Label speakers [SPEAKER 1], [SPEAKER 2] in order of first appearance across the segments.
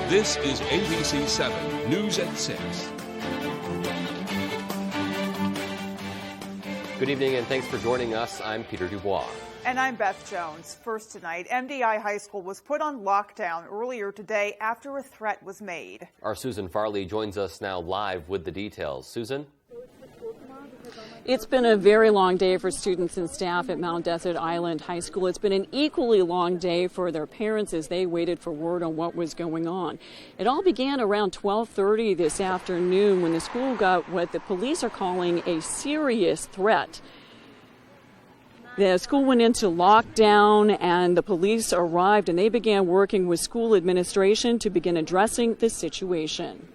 [SPEAKER 1] This is ABC 7 News at 6.
[SPEAKER 2] Good evening and thanks for joining us. I'm Peter Dubois.
[SPEAKER 3] And I'm Beth Jones. First tonight, MDI High School was put on lockdown earlier today after a threat was made.
[SPEAKER 2] Our Susan Farley joins us now live with the details. Susan?
[SPEAKER 4] It's been a very long day for students and staff at Mount Desert Island High School. It's been an equally long day for their parents as they waited for word on what was going on. It all began around 12:30 this afternoon when the school got what the police are calling a serious threat. The school went into lockdown and the police arrived and they began working with school administration to begin addressing the situation.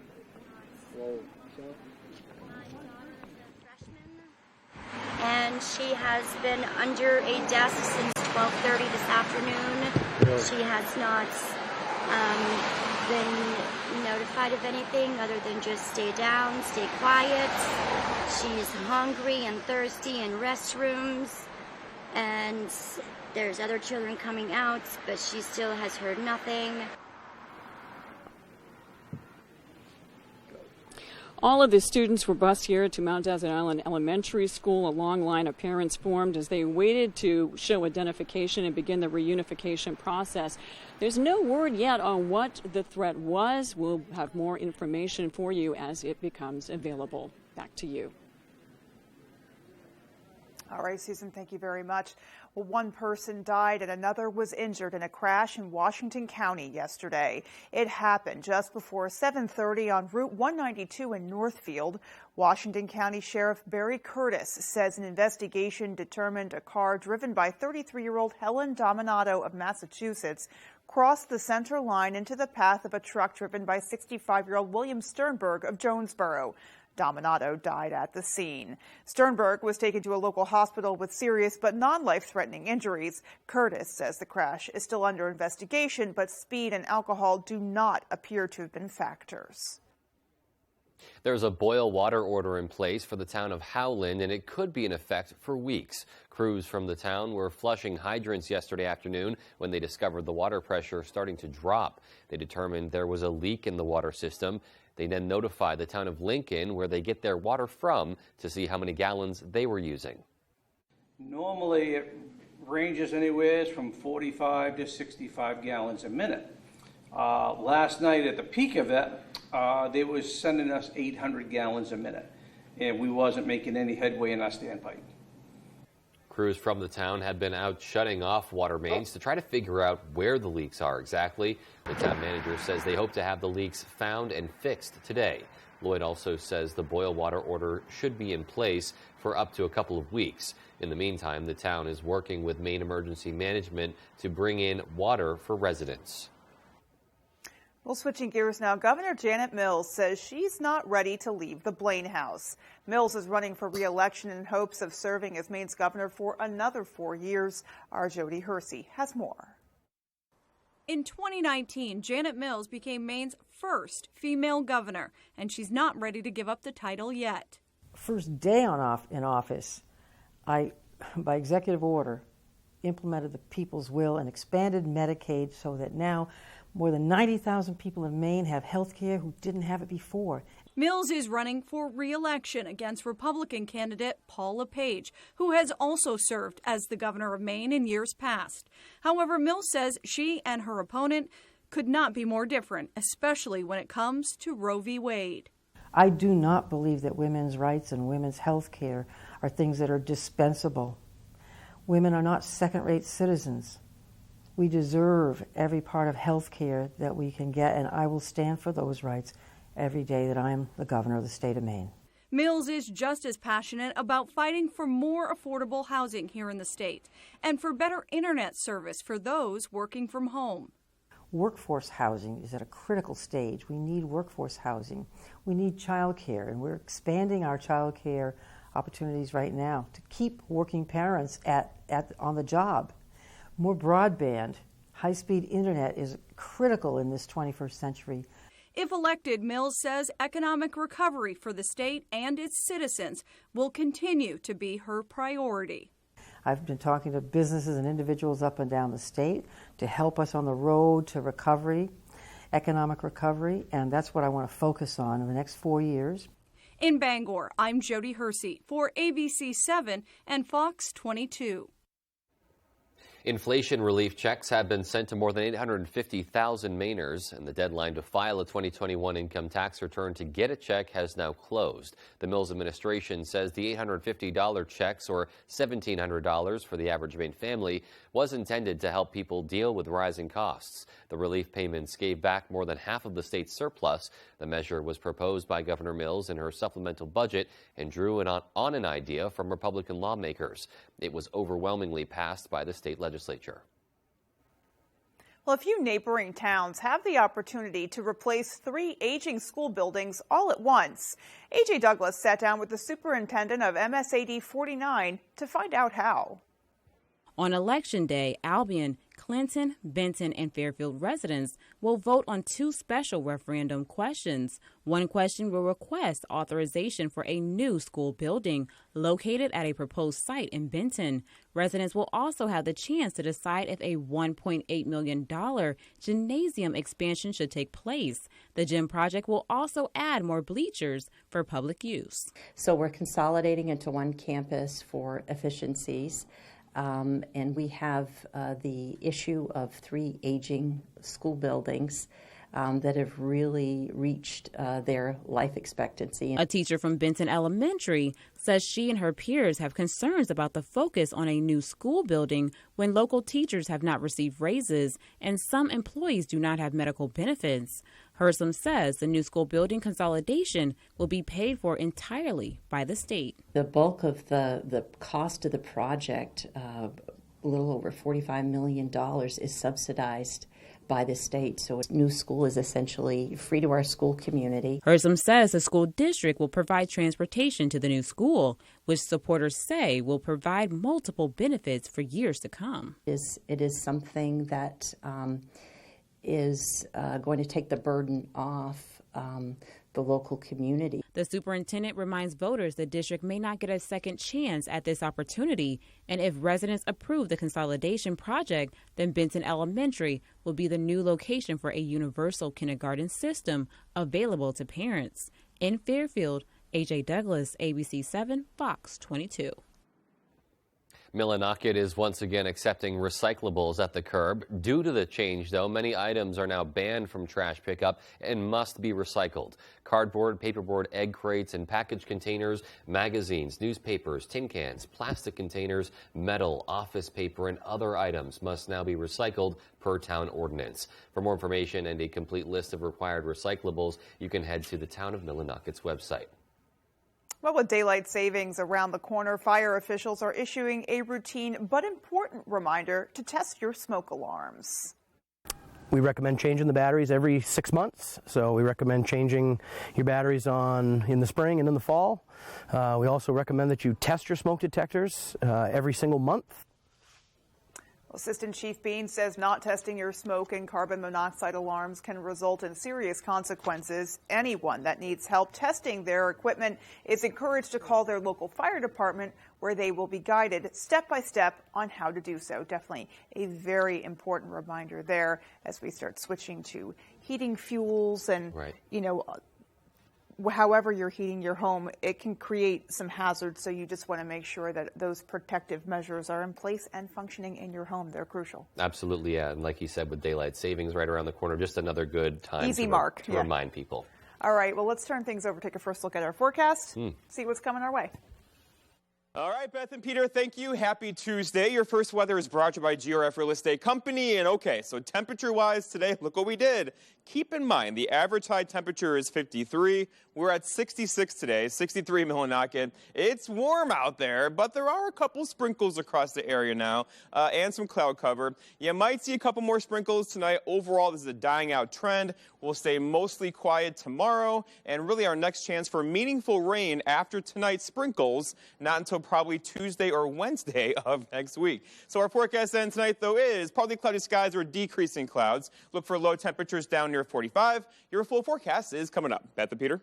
[SPEAKER 5] And she has been under a desk since 12:30 this afternoon. She has not been notified of anything other than just stay down, stay quiet. She's hungry and thirsty in restrooms, and there's other children coming out, but she still has heard nothing.
[SPEAKER 4] All of the students were bused here to Mount Desert Island Elementary School. A long line of parents formed as they waited to show identification and begin the reunification process. There's no word yet on what the threat was. We'll have more information for you as it becomes available. Back to you.
[SPEAKER 3] All right, Susan, thank you very much. Well, one person died and another was injured in a crash in Washington County yesterday. It happened just before 7:30 on Route 192 in Northfield. Washington County Sheriff Barry Curtis says an investigation determined a car driven by 33-year-old Helen Dominato of Massachusetts crossed the center line into the path of a truck driven by 65-year-old William Sternberg of Jonesboro. Dominato died at the scene. Sternberg was taken to a local hospital with serious but non-life-threatening injuries. Curtis says the crash is still under investigation, but speed and alcohol do not appear to have been factors.
[SPEAKER 2] There's a boil water order in place for the town of Howland, and it could be in effect for weeks. Crews from the town were flushing hydrants yesterday afternoon when they discovered the water pressure starting to drop. They determined there was a leak in the water system. They then notified the town of Lincoln, where they get their water from, to see how many gallons they were using.
[SPEAKER 6] Normally it ranges anywhere from 45 to 65 gallons a minute. Last night at the peak of it, they was sending us 800 gallons a minute, and we wasn't making any headway in our standpipe.
[SPEAKER 2] Crews from the town had been out shutting off water mains to try to figure out where the leaks are exactly. The town manager says they hope to have the leaks found and fixed today. Lloyd also says the boil water order should be in place for up to a couple of weeks. In the meantime, the town is working with Maine Emergency Management to bring in water for residents.
[SPEAKER 3] Well, switching gears now, Governor Janet Mills says she's not ready to leave the Blaine House. Mills is running for re-election in hopes of serving as Maine's governor for another 4 years. Our Jody Hersey has more.
[SPEAKER 7] In 2019, Janet Mills became Maine's first female governor, and she's not ready to give up the title yet.
[SPEAKER 8] First day in office, I, by executive order, implemented the people's will and expanded Medicaid so that now more than 90,000 people in Maine have health care who didn't have it before.
[SPEAKER 7] Mills is running for re-election against Republican candidate Paul LePage, who has also served as the governor of Maine in years past. However, Mills says she and her opponent could not be more different, especially when it comes to Roe v. Wade.
[SPEAKER 8] I do not believe that women's rights and women's health care are things that are dispensable. Women are not second-rate citizens. We deserve every part of health care that we can get, and I will stand for those rights every day that I am the governor of the state of Maine.
[SPEAKER 7] Mills is just as passionate about fighting for more affordable housing here in the state and for better internet service for those working from home.
[SPEAKER 8] Workforce housing is at a critical stage. We need workforce housing. We need child care, and we're expanding our child care opportunities right now to keep working parents on the job. More broadband, high-speed internet is critical in this 21st century.
[SPEAKER 7] If elected, Mills says economic recovery for the state and its citizens will continue to be her priority.
[SPEAKER 8] I've been talking to businesses and individuals up and down the state to help us on the road to recovery. economic recovery, and that's what I want to focus on in the next 4 years.
[SPEAKER 7] In Bangor, I'm Jody Hersey for ABC 7 and Fox 22.
[SPEAKER 2] Inflation relief checks have been sent to more than 850,000 Mainers, and the deadline to file a 2021 income tax return to get a check has now closed. The Mills administration says the $850 checks, or $1,700 for the average Maine family, was intended to help people deal with rising costs. The relief payments gave back more than half of the state's surplus. The measure was proposed by Governor Mills in her supplemental budget and drew on an idea from Republican lawmakers. It was overwhelmingly passed by the state legislature.
[SPEAKER 3] Well, a few neighboring towns have the opportunity to replace 3 aging school buildings all at once. A.J. Douglas sat down with the superintendent of MSAD 49 to find out how.
[SPEAKER 9] On Election Day, Albion, Clinton, Benton, and Fairfield residents will vote on 2 special referendum questions. One question will request authorization for a new school building located at a proposed site in Benton. Residents will also have the chance to decide if a $1.8 million gymnasium expansion should take place. The gym project will also add more bleachers for public use.
[SPEAKER 10] So we're consolidating into one campus for efficiencies. And we have the issue of 3 aging school buildings that have really reached their life expectancy.
[SPEAKER 9] A teacher from Benton Elementary says she and her peers have concerns about the focus on a new school building when local teachers have not received raises and some employees do not have medical benefits. Hersom says the new school building consolidation will be paid for entirely by the state.
[SPEAKER 10] The bulk of the cost of the project, a little over $45 million, is subsidized by the state. So a new school is essentially free to our school community.
[SPEAKER 9] Hersom says the school district will provide transportation to the new school, which supporters say will provide multiple benefits for years to come.
[SPEAKER 10] It is something that is going to take the burden off the local community.
[SPEAKER 9] The superintendent reminds voters the district may not get a second chance at this opportunity, and if residents approve the consolidation project, then Benton Elementary will be the new location for a universal kindergarten system available to parents. In Fairfield, A.J. Douglas, ABC 7, Fox 22.
[SPEAKER 2] Millinocket is once again accepting recyclables at the curb. Due to the change, though, many items are now banned from trash pickup and must be recycled. Cardboard, paperboard, egg crates, and package containers, magazines, newspapers, tin cans, plastic containers, metal, office paper, and other items must now be recycled per town ordinance. For more information and a complete list of required recyclables, you can head to the Town of Millinocket's website.
[SPEAKER 3] Well, with daylight savings around the corner, fire officials are issuing a routine but important reminder to test your smoke alarms.
[SPEAKER 11] We recommend changing the batteries every 6 months, so we recommend changing your batteries in the spring and in the fall. We also recommend that you test your smoke detectors every single month.
[SPEAKER 3] Assistant Chief Bean says not testing your smoke and carbon monoxide alarms can result in serious consequences. Anyone that needs help testing their equipment is encouraged to call their local fire department, where they will be guided step by step on how to do so. Definitely a very important reminder there as we start switching to heating fuels and, however you're heating your home, it can create some hazards. So you just want to make sure that those protective measures are in place and functioning in your home. They're crucial.
[SPEAKER 2] Absolutely, yeah. And like you said, with daylight savings right around the corner, just another good time to remind people.
[SPEAKER 3] All right, well, let's turn things over, take a first look at our forecast, see what's coming our way.
[SPEAKER 12] All right, Beth and Peter, thank you. Happy Tuesday. Your first weather is brought to you by GRF Real Estate Company. And okay, so temperature-wise today, look what we did. Keep in mind, the average high temperature is 53. We're at 66 today, 63 Millinocket. It's warm out there, but there are a couple sprinkles across the area now and some cloud cover. You might see a couple more sprinkles tonight. Overall, this is a dying out trend. We'll stay mostly quiet tomorrow, and really our next chance for meaningful rain after tonight's sprinkles, not until probably Tuesday or Wednesday of next week. So our forecast then tonight, though, is partly cloudy skies or decreasing clouds. Look for low temperatures down near 45. Your full forecast is coming up. Beth and Peter.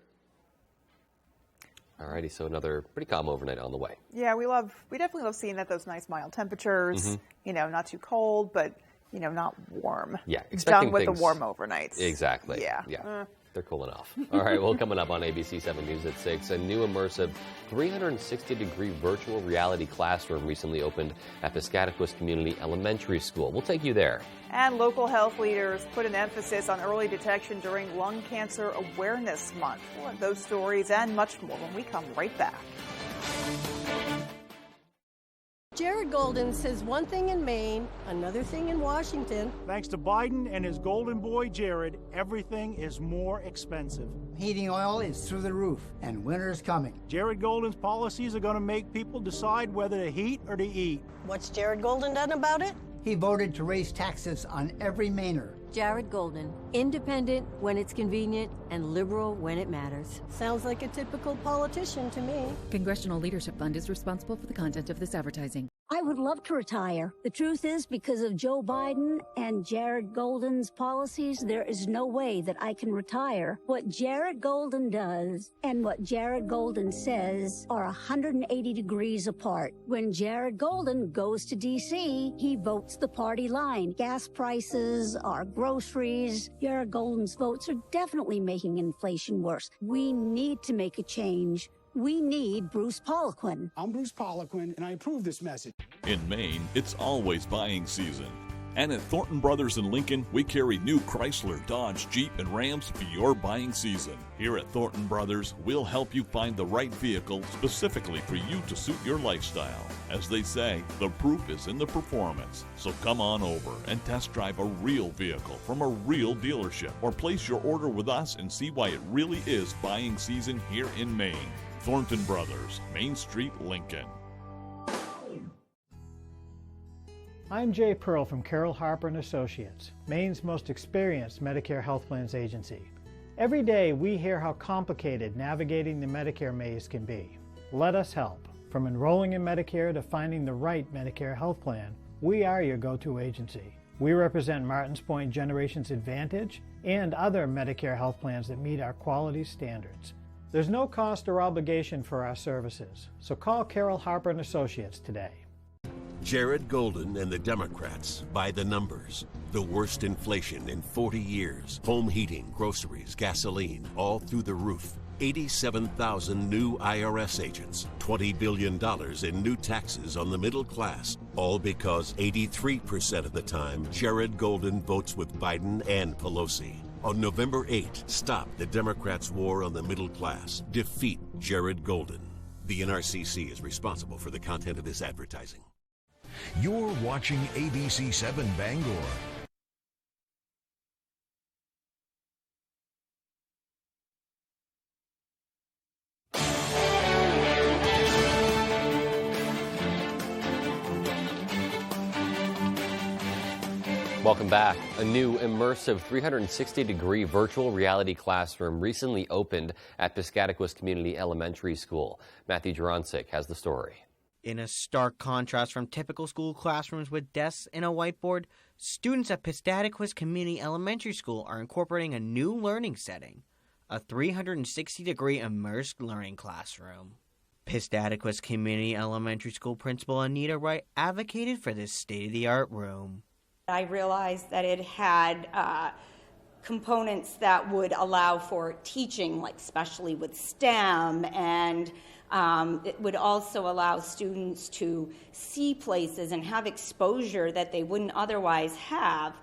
[SPEAKER 2] All righty, so another pretty calm overnight on the way.
[SPEAKER 3] Yeah, we definitely love seeing those nice mild temperatures, not too cold, but not warm.
[SPEAKER 2] Yeah,
[SPEAKER 3] done with the warm overnights.
[SPEAKER 2] Exactly.
[SPEAKER 3] Yeah.
[SPEAKER 2] They're cool enough. All right, well, coming up on ABC 7 News at 6, a new immersive 360-degree virtual reality classroom recently opened at Piscataquis Community Elementary School. We'll take you there.
[SPEAKER 3] And local health leaders put an emphasis on early detection during Lung Cancer Awareness Month. We'll have those stories and much more when we come right back.
[SPEAKER 13] Jared Golden says one thing in Maine, another thing in Washington.
[SPEAKER 14] Thanks to Biden and his golden boy, Jared, everything is more expensive.
[SPEAKER 15] Heating oil is through the roof, and winter's coming.
[SPEAKER 14] Jared Golden's policies are going to make people decide whether to heat or to eat.
[SPEAKER 13] What's Jared Golden done about it?
[SPEAKER 15] He voted to raise taxes on every Mainer.
[SPEAKER 16] Jared Golden, independent when it's convenient and liberal when it matters.
[SPEAKER 13] Sounds like a typical politician to me.
[SPEAKER 17] Congressional Leadership Fund is responsible for the content of this advertising.
[SPEAKER 18] I would love to retire. The truth is, because of Joe Biden and Jared Golden's policies, there is no way that I can retire. What Jared Golden does and what Jared Golden says are 180 degrees apart. When Jared Golden goes to D.C., he votes the party line. Gas prices, our groceries. Jared Golden's votes are definitely making inflation worse. We need to make a change. We need Bruce Poliquin.
[SPEAKER 19] I'm Bruce Poliquin, and I approve this message.
[SPEAKER 20] In Maine, it's always buying season. And at Thornton Brothers in Lincoln, we carry new Chrysler, Dodge, Jeep, and Rams for your buying season. Here at Thornton Brothers, we'll help you find the right vehicle specifically for you to suit your lifestyle. As they say, the proof is in the performance. So come on over and test drive a real vehicle from a real dealership, or place your order with us and see why it really is buying season here in Maine. Thornton Brothers, Main Street, Lincoln.
[SPEAKER 21] I'm Jay Pearl from Carroll Harper & Associates, Maine's most experienced Medicare health plans agency. Every day we hear how complicated navigating the Medicare maze can be. Let us help. From enrolling in Medicare to finding the right Medicare health plan, we are your go-to agency. We represent Martins Point Generations Advantage and other Medicare health plans that meet our quality standards. There's no cost or obligation for our services, so call Carroll Harper & Associates today.
[SPEAKER 22] Jared Golden and the Democrats by the numbers. The worst inflation in 40 years. Home heating, groceries, gasoline, all through the roof. 87,000 new IRS agents. $20 billion in new taxes on the middle class. All because 83% of the time, Jared Golden votes with Biden and Pelosi. On November 8, stop the Democrats' war on the middle class. Defeat Jared Golden. The NRCC is responsible for the content of this advertising.
[SPEAKER 23] You're watching ABC 7 Bangor.
[SPEAKER 2] Welcome back. A new immersive 360-degree virtual reality classroom recently opened at Piscataquis Community Elementary School. Matthew Jurancic has the story.
[SPEAKER 24] In a stark contrast from typical school classrooms with desks and a whiteboard, students at Piscataquis Community Elementary School are incorporating a new learning setting, a 360-degree immersed learning classroom. Piscataquis Community Elementary School Principal Anita Wright advocated for this state-of-the-art room.
[SPEAKER 25] I realized that it had components that would allow for teaching, like especially with STEM, and it would also allow students to see places and have exposure that they wouldn't otherwise have.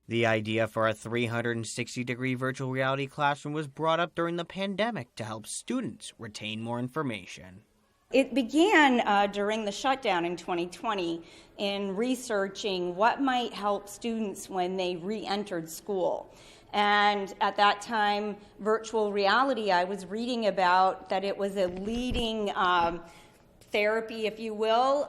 [SPEAKER 24] The idea for a 360-degree virtual reality classroom was brought up during the pandemic to help students retain more information.
[SPEAKER 25] It began during the shutdown in 2020 in researching what might help students when they re-entered school. And at that time, virtual reality, I was reading about that it was a leading therapy, if you will,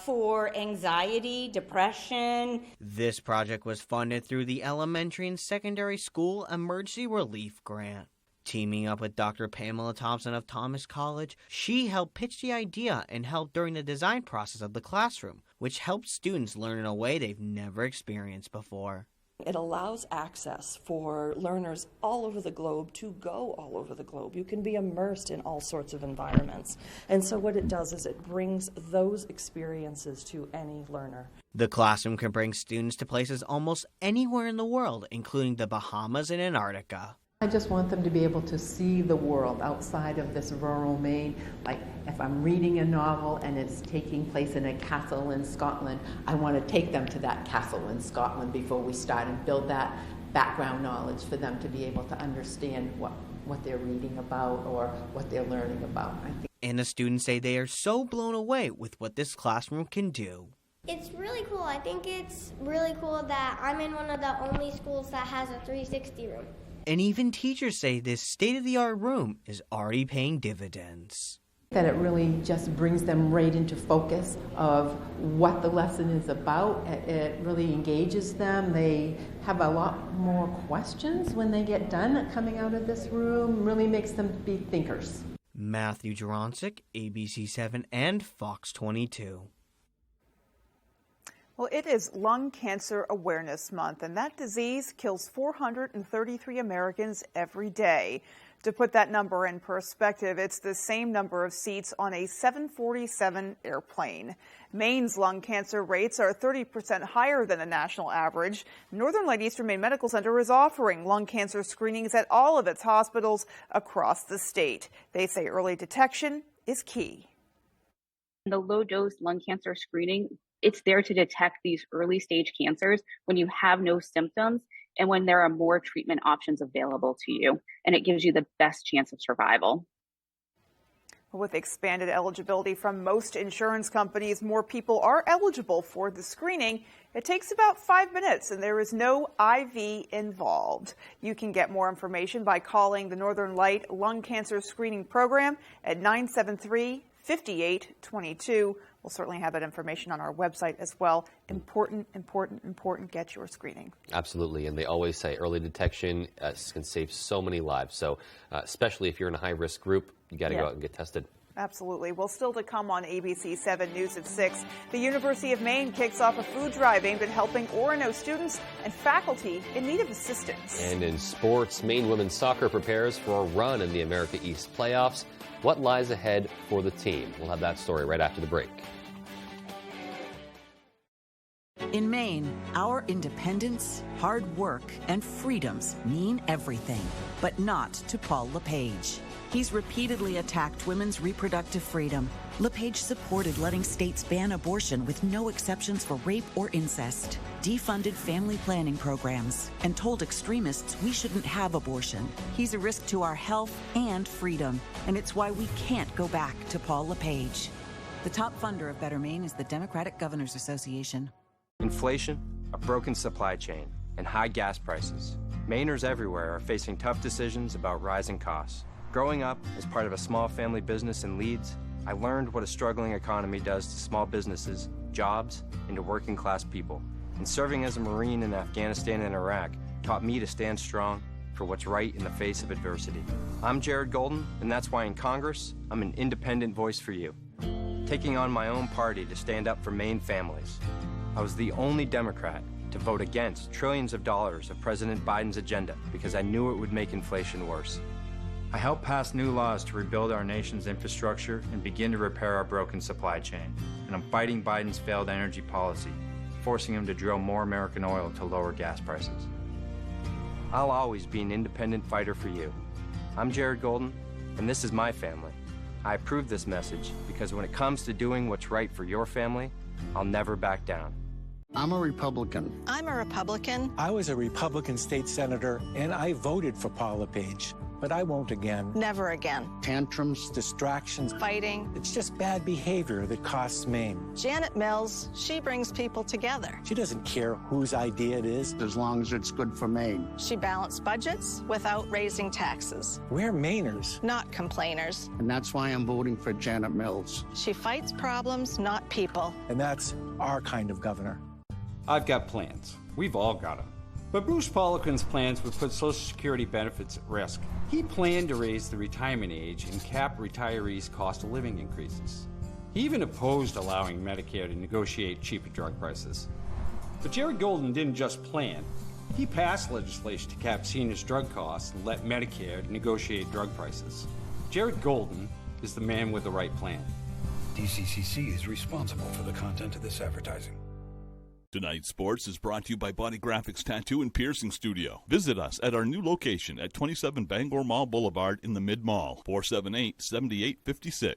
[SPEAKER 25] for anxiety, depression.
[SPEAKER 24] This project was funded through the Elementary and Secondary School Emergency Relief Grant. Teaming up with Dr. Pamela Thompson of Thomas College, she helped pitch the idea and helped during the design process of the classroom, which helped students learn in a way they've never experienced before.
[SPEAKER 1] It allows access for learners all over the globe to go all over the globe. You can be immersed in all sorts of environments. And so what it does is it brings those experiences to any learner.
[SPEAKER 24] The classroom can bring students to places almost anywhere in the world, including the Bahamas and Antarctica.
[SPEAKER 4] I just want them to be able to see the world outside of this rural Maine. Like if I'm reading a novel and it's taking place in a castle in Scotland, I want to take them to that castle in Scotland before we start and build that background knowledge for them to be able to understand what they're reading about or what they're learning about. I think.
[SPEAKER 24] And the students say they are so blown away with what this classroom can do.
[SPEAKER 5] It's really cool. I think it's really cool that I'm in one of the only schools that has a 360 room.
[SPEAKER 24] And even teachers say this state-of-the-art room is already paying dividends.
[SPEAKER 4] That it really just brings them right into focus of what the lesson is about. It really engages them. They have a lot more questions when they get done coming out of this room. Really makes them be thinkers.
[SPEAKER 24] Matthew Juronsik, ABC7 and Fox 22.
[SPEAKER 3] Well, it is Lung Cancer Awareness Month, and that disease kills 433 Americans every day. To put that number in perspective, it's the same number of seats on a 747 airplane. Maine's lung cancer rates are 30% higher than the national average. Northern Light Eastern Maine Medical Center is offering lung cancer screenings at all of its hospitals across the state. They say early detection is key.
[SPEAKER 6] The low-dose lung cancer screening, it's there to detect these early stage cancers when you have no symptoms and when there are more treatment options available to you, and it gives you the best chance of survival.
[SPEAKER 3] With expanded eligibility from most insurance companies, more people are eligible for the screening. It takes about 5 minutes, and there is no IV involved. You can get more information by calling the Northern Light Lung Cancer Screening Program at 973-5822. We'll certainly have that information on our website as well. Important, get your screening.
[SPEAKER 2] Absolutely, and they always say early detection can save so many lives. So especially if you're in a high-risk group, you got to go out and get tested.
[SPEAKER 3] Absolutely. Well, still to come on ABC 7 News at 6, the University of Maine kicks off a food drive aimed at helping Orono students and faculty in need of assistance.
[SPEAKER 2] And in sports, Maine women's soccer prepares for a run in the America East playoffs. What lies ahead for the team? We'll have that story right after the break.
[SPEAKER 8] In Maine, our independence, hard work, and freedoms mean everything, but not to Paul LePage. He's repeatedly attacked women's reproductive freedom. LePage supported letting states ban abortion with no exceptions for rape or incest, defunded family planning programs, and told extremists we shouldn't have abortion. He's a risk to our health and freedom, and it's why we can't go back to Paul LePage. The top funder of Better Maine is the Democratic Governors Association.
[SPEAKER 26] Inflation, a broken supply chain, and high gas prices. Mainers everywhere are facing tough decisions about rising costs. Growing up as part of a small family business in Leeds, I learned what a struggling economy does to small businesses, jobs, and to working class people. And serving as a Marine in Afghanistan and Iraq taught me to stand strong for what's right in the face of adversity. I'm Jared Golden, and that's why in Congress, I'm an independent voice for you, taking on my own party to stand up for Maine families. I was the only Democrat to vote against trillions of dollars of President Biden's agenda because I knew it would make inflation worse. I helped pass new laws to rebuild our nation's infrastructure and begin to repair our broken supply chain. And I'm fighting Biden's failed energy policy, forcing him to drill more American oil to lower gas prices. I'll always be an independent fighter for you. I'm Jared Golden, and this is my family. I approve this message because when it comes to doing what's right for your family, I'll never back down.
[SPEAKER 27] I'm a Republican.
[SPEAKER 28] I'm a Republican.
[SPEAKER 19] I was a Republican state senator, and I voted for Paul LePage, but I won't again.
[SPEAKER 28] Never again.
[SPEAKER 19] Tantrums, distractions,
[SPEAKER 28] fighting.
[SPEAKER 19] It's just bad behavior that costs Maine.
[SPEAKER 28] Janet Mills, she brings people together.
[SPEAKER 19] She doesn't care whose idea it is.
[SPEAKER 27] As long as it's good for Maine.
[SPEAKER 28] She balanced budgets without raising taxes.
[SPEAKER 19] We're Mainers.
[SPEAKER 28] Not complainers.
[SPEAKER 27] And that's why I'm voting for Janet Mills.
[SPEAKER 28] She fights problems, not people.
[SPEAKER 19] And that's our kind of governor.
[SPEAKER 29] I've got plans. We've all got them. But Bruce Poliquin's plans would put Social Security benefits at risk. He planned to raise the retirement age and cap retirees' cost of living increases. He even opposed allowing Medicare to negotiate cheaper drug prices. But Jared Golden didn't just plan. He passed legislation to cap seniors' drug costs and let Medicare negotiate drug prices. Jared Golden is the man with the right plan.
[SPEAKER 23] DCCC is responsible for the content of this advertising.
[SPEAKER 20] Tonight's sports is brought to you by Body Graphics Tattoo and Piercing Studio. Visit us at our new location at 27 Bangor Mall Boulevard in the Mid-Mall, 478-7856.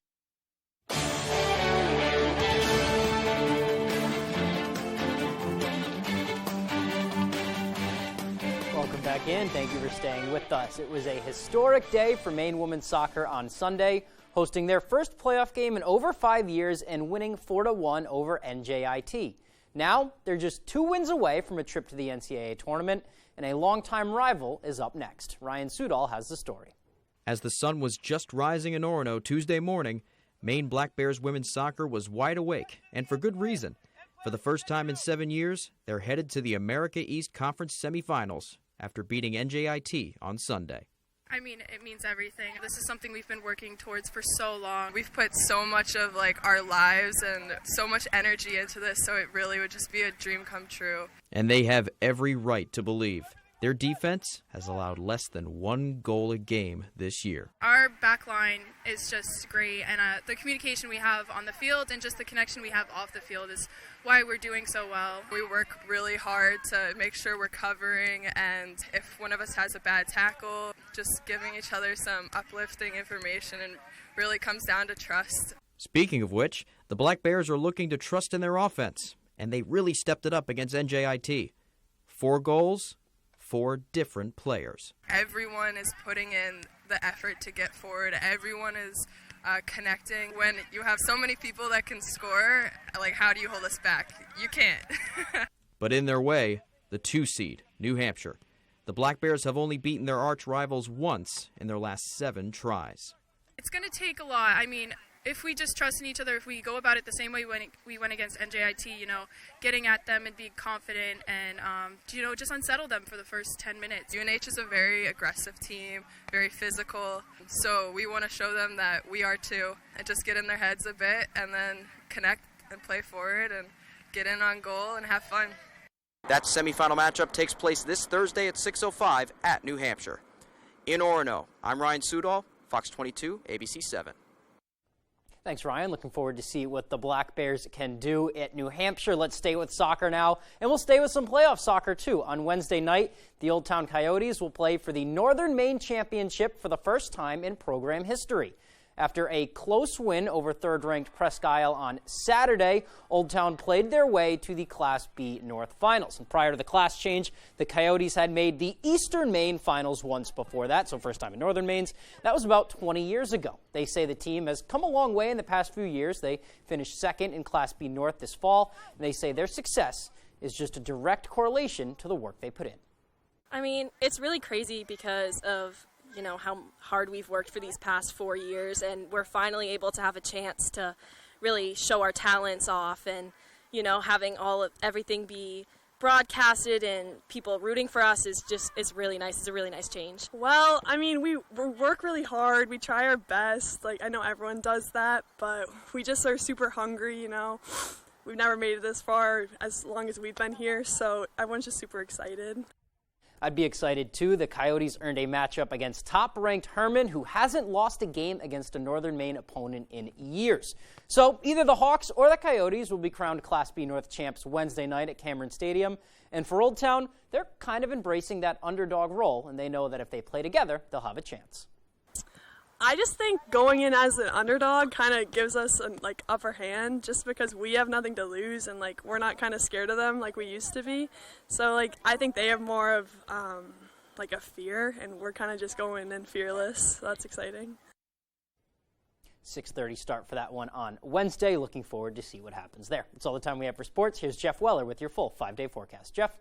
[SPEAKER 7] Welcome back in. Thank you for staying with us. It was a historic day for Maine women's soccer on Sunday, hosting their first playoff game in over 5 years and winning 4-1 over NJIT. Now, they're just 2 wins away from a trip to the NCAA tournament, and a longtime rival is up next. Ryan Sudol has the story.
[SPEAKER 9] As the sun was just rising in Orono Tuesday morning, Maine Black Bears women's soccer was wide awake, and for good reason. For the first time in 7 years, they're headed to the America East Conference semifinals after beating NJIT on Sunday.
[SPEAKER 10] I mean, it means everything. This is something we've been working towards for so long. We've put so much of our lives and so much energy into this, so it really would just be a dream come true.
[SPEAKER 9] And they have every right to believe. Their defense has allowed less than 1 goal a game this year.
[SPEAKER 10] Our back line is just great, and the communication we have on the field and just the connection we have off the field is why we're doing so well. We work really hard to make sure we're covering, and if one of us has a bad tackle, just giving each other some uplifting information, and really comes down to trust.
[SPEAKER 9] Speaking of which, the Black Bears are looking to trust in their offense, and they really stepped it up against NJIT. 4 goals, 4 different players.
[SPEAKER 10] Everyone is putting in the effort to get forward. Everyone is connecting. When you have so many people that can score, how do you hold us back? You can't.
[SPEAKER 9] But in their way, the 2 seed, New Hampshire. The Black Bears have only beaten their arch rivals once in their last 7 tries.
[SPEAKER 10] It's going to take a lot. I mean, if we just trust in each other, if we go about it the same way when we went against NJIT, getting at them and being confident and, just unsettle them for the first 10 minutes. UNH is a very aggressive team, very physical, so we want to show them that we are too, and just get in their heads a bit and then connect and play forward and get in on goal and have fun.
[SPEAKER 11] That semifinal matchup takes place this Thursday at 6:05 at New Hampshire. In Orono, I'm Ryan Sudol, Fox 22, ABC 7.
[SPEAKER 7] Thanks, Ryan. Looking forward to see what the Black Bears can do at New Hampshire. Let's stay with soccer now, and we'll stay with some playoff soccer, too. On Wednesday night, the Old Town Coyotes will play for the Northern Maine Championship for the first time in program history. After a close win over third-ranked Presque Isle on Saturday, Old Town played their way to the Class B North Finals. And prior to the class change, the Coyotes had made the Eastern Maine Finals once before that, so first time in Northern Maine's. That was about 20 years ago. They say the team has come a long way in the past few years. They finished second in Class B North this fall, and they say their success is just a direct correlation to the work they put in.
[SPEAKER 12] I mean, it's really crazy because of how hard we've worked for these past 4 years, and we're finally able to have a chance to really show our talents off, and having everything be broadcasted and people rooting for us is really nice. It's a really nice change.
[SPEAKER 13] Well, I mean, we work really hard. We try our best. I know everyone does that, but we just are super hungry. We've never made it this far as long as we've been here, so everyone's just super excited.
[SPEAKER 7] I'd be excited, too. The Coyotes earned a matchup against top-ranked Herman, who hasn't lost a game against a Northern Maine opponent in years. So either the Hawks or the Coyotes will be crowned Class B North champs Wednesday night at Cameron Stadium. And for Old Town, they're kind of embracing that underdog role, and they know that if they play together, they'll have a chance.
[SPEAKER 13] I just think going in as an underdog kind of gives us an upper hand, just because we have nothing to lose and we're not kind of scared of them like we used to be. So I think they have more of a fear, and we're kind of just going in fearless. So that's exciting.
[SPEAKER 7] 6:30 start for that one on Wednesday. Looking forward to see what happens there. That's all the time we have for sports. Here's Jeff Weller with your full 5-day forecast. Jeff?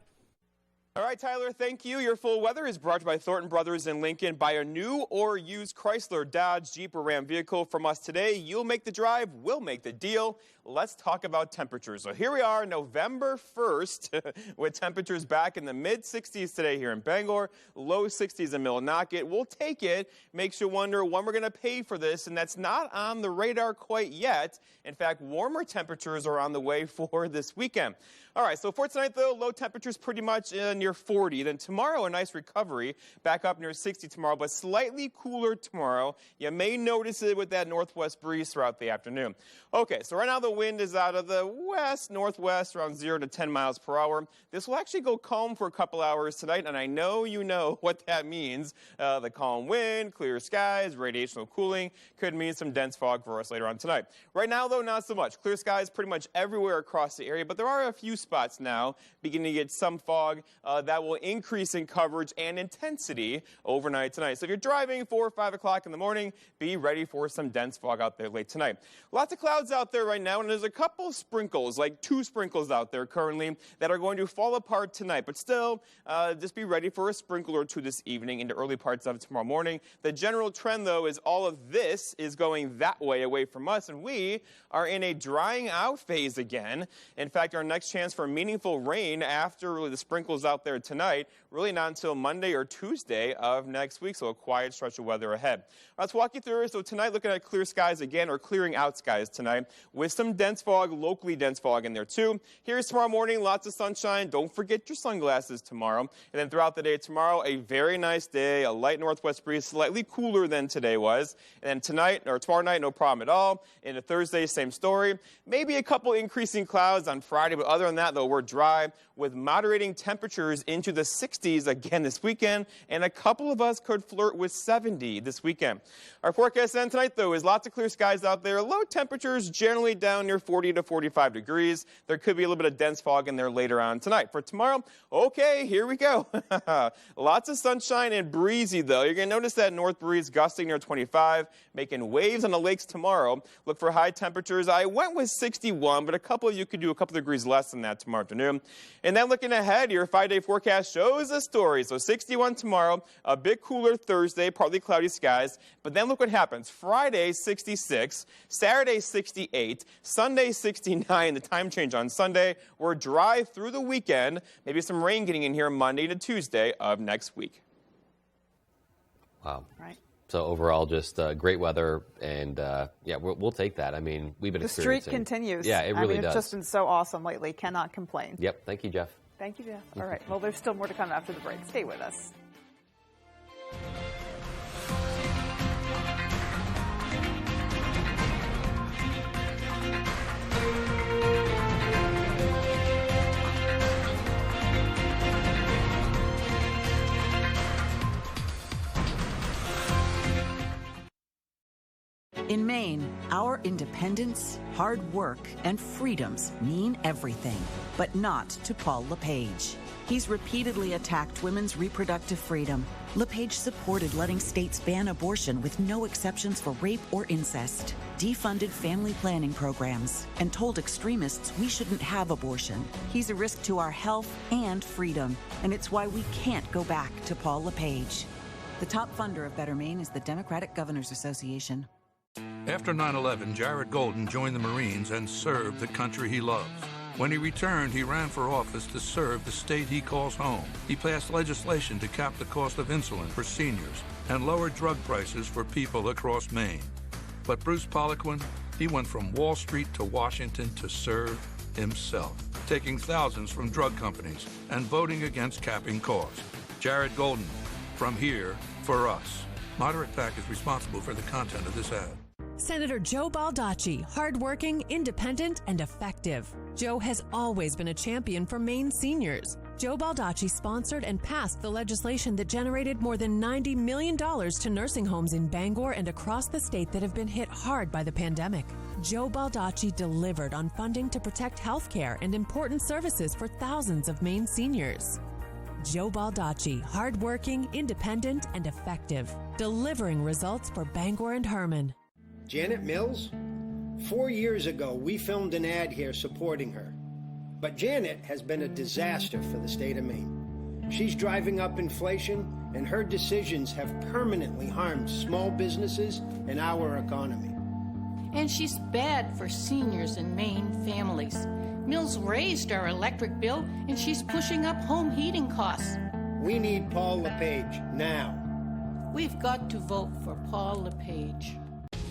[SPEAKER 14] All right, Tyler, thank you. Your full weather is brought to you by Thornton Brothers in Lincoln. Buy a new or used Chrysler, Dodge, Jeep, or Ram vehicle from us today. You'll make the drive, we'll make the deal. Let's talk about temperatures. So here we are, November 1st, with temperatures back in the mid-60s today here in Bangor, low 60s in Millinocket. We'll take it. Makes you wonder when we're going to pay for this, and that's not on the radar quite yet. In fact, warmer temperatures are on the way for this weekend. All right, so for tonight, though, low temperatures pretty much near 40. Then tomorrow, a nice recovery, back up near 60 tomorrow, but slightly cooler tomorrow. You may notice it with that northwest breeze throughout the afternoon. Okay, so right now the wind is out of the west-northwest, around 0 to 10 miles per hour. This will actually go calm for a couple hours tonight, and I know you know what that means. The calm wind, clear skies, radiational cooling could mean some dense fog for us later on tonight. Right now, though, not so much. Clear skies pretty much everywhere across the area, but there are a few spots now beginning to get some fog that will increase in coverage and intensity overnight tonight. So if you're driving 4 or 5 o'clock in the morning, be ready for some dense fog out there late tonight. Lots of clouds out there right now, and there's a couple sprinkles, like 2 sprinkles out there currently that are going to fall apart tonight. But still, just be ready for a sprinkle or 2 this evening into early parts of tomorrow morning. The general trend, though, is all of this is going that way away from us, and we are in a drying out phase again. In fact, our next chance for meaningful rain after really the sprinkles out there tonight, really not until Monday or Tuesday of next week, so a quiet stretch of weather ahead. Let's walk you through it. So tonight, looking at clear skies again, or clearing out skies tonight, with some dense fog, locally dense fog in there too. Here's tomorrow morning, lots of sunshine. Don't forget your sunglasses tomorrow. And then throughout the day tomorrow, a very nice day, a light northwest breeze, slightly cooler than today was. And then tonight, or tomorrow night, no problem at all. Into Thursday, same story. Maybe a couple increasing clouds on Friday, but other than that, though, we're dry with moderating temperatures into the 60s again this weekend, and a couple of us could flirt with 70 this weekend. Our forecast then tonight, though, is lots of clear skies out there. Low temperatures generally down near 40 to 45 degrees. There could be a little bit of dense fog in there later on tonight. For tomorrow, okay, here we go. Lots of sunshine and breezy, though. You're going to notice that north breeze gusting near 25, making waves on the lakes tomorrow. Look for high temperatures. I went with 61, but a couple of you could do a couple degrees less than that tomorrow afternoon. And then looking ahead, your 5-day forecast shows a story. So 61 tomorrow, a bit cooler Thursday, partly cloudy skies. But then look what happens. Friday, 66. Saturday, 68. Sunday, 69. The time change on Sunday. We're dry through the weekend. Maybe some rain getting in here Monday to Tuesday of next week.
[SPEAKER 2] Wow.
[SPEAKER 3] Right.
[SPEAKER 2] So overall, just great weather, and yeah, we'll take that. I mean, we've been experiencing.
[SPEAKER 3] The streak continues.
[SPEAKER 2] Yeah, it really does.
[SPEAKER 3] It's just been so awesome lately. Cannot complain.
[SPEAKER 2] Yep. Thank you, Jeff.
[SPEAKER 3] Thank you, Jeff. All right. Well, there's still more to come after the break. Stay with us.
[SPEAKER 8] In Maine, our independence, hard work, and freedoms mean everything, but not to Paul LePage. He's repeatedly attacked women's reproductive freedom. LePage supported letting states ban abortion with no exceptions for rape or incest, defunded family planning programs, and told extremists we shouldn't have abortion. He's a risk to our health and freedom, and it's why we can't go back to Paul LePage. The top funder of Better Maine is the Democratic Governors Association.
[SPEAKER 1] After 9/11, Jared Golden joined the Marines and served the country he loves. When he returned, he ran for office to serve the state he calls home. He passed legislation to cap the cost of insulin for seniors and lower drug prices for people across Maine. But Bruce Poliquin, he went from Wall Street to Washington to serve himself, taking thousands from drug companies and voting against capping costs. Jared Golden, from here, for us. Moderate PAC is responsible for the content of this ad.
[SPEAKER 5] Senator Joe Baldacci, hardworking, independent, and effective. Joe has always been a champion for Maine seniors. Joe Baldacci sponsored and passed the legislation that generated more than $90 million to nursing homes in Bangor and across the state that have been hit hard by the pandemic. Joe Baldacci delivered on funding to protect health care and important services for thousands of Maine seniors. Joe Baldacci, hardworking, independent, and effective, delivering results for Bangor and Herman.
[SPEAKER 15] Janet Mills? 4 years ago, we filmed an ad here supporting her. But Janet has been a disaster for the state of Maine. She's driving up inflation, and her decisions have permanently harmed small businesses and our economy.
[SPEAKER 16] And she's bad for seniors and Maine families. Mills raised our electric bill, and she's pushing up home heating costs.
[SPEAKER 15] We need Paul LePage now.
[SPEAKER 16] We've got to vote for Paul LePage.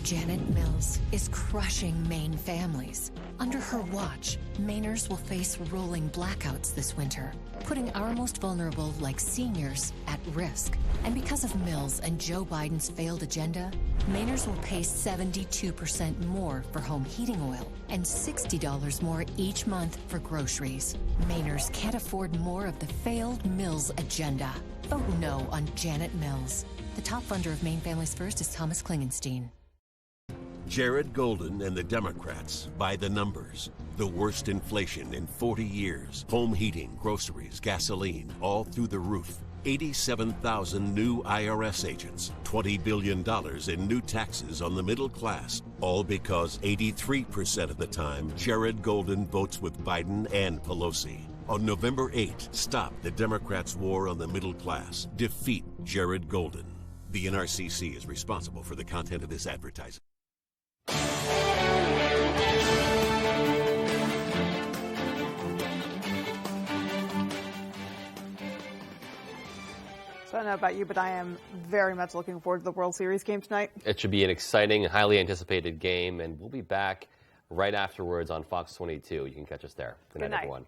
[SPEAKER 4] Janet Mills is crushing Maine families. Under her watch, Mainers will face rolling blackouts this winter, putting our most vulnerable, like seniors, at risk. And because of Mills and Joe Biden's failed agenda, Mainers will pay 72% more for home heating oil and $60 more each month for groceries. Mainers can't afford more of the failed Mills agenda. Vote no on Janet Mills. The top funder of Maine Families First is Thomas Klingenstein.
[SPEAKER 6] Jared Golden and the Democrats by the numbers. The worst inflation in 40 years. Home heating, groceries, gasoline, all through the roof. 87,000 new IRS agents. $20 billion in new taxes on the middle class. All because 83% of the time, Jared Golden votes with Biden and Pelosi. On November 8, stop the Democrats' war on the middle class. Defeat Jared Golden. The NRCC is responsible for the content of this advertising.
[SPEAKER 3] So I don't know about you, but I am very much looking forward to the World Series game tonight.
[SPEAKER 2] It should be an exciting, highly anticipated game, and we'll be back right afterwards on Fox 22. You can catch us there. Good night, everyone.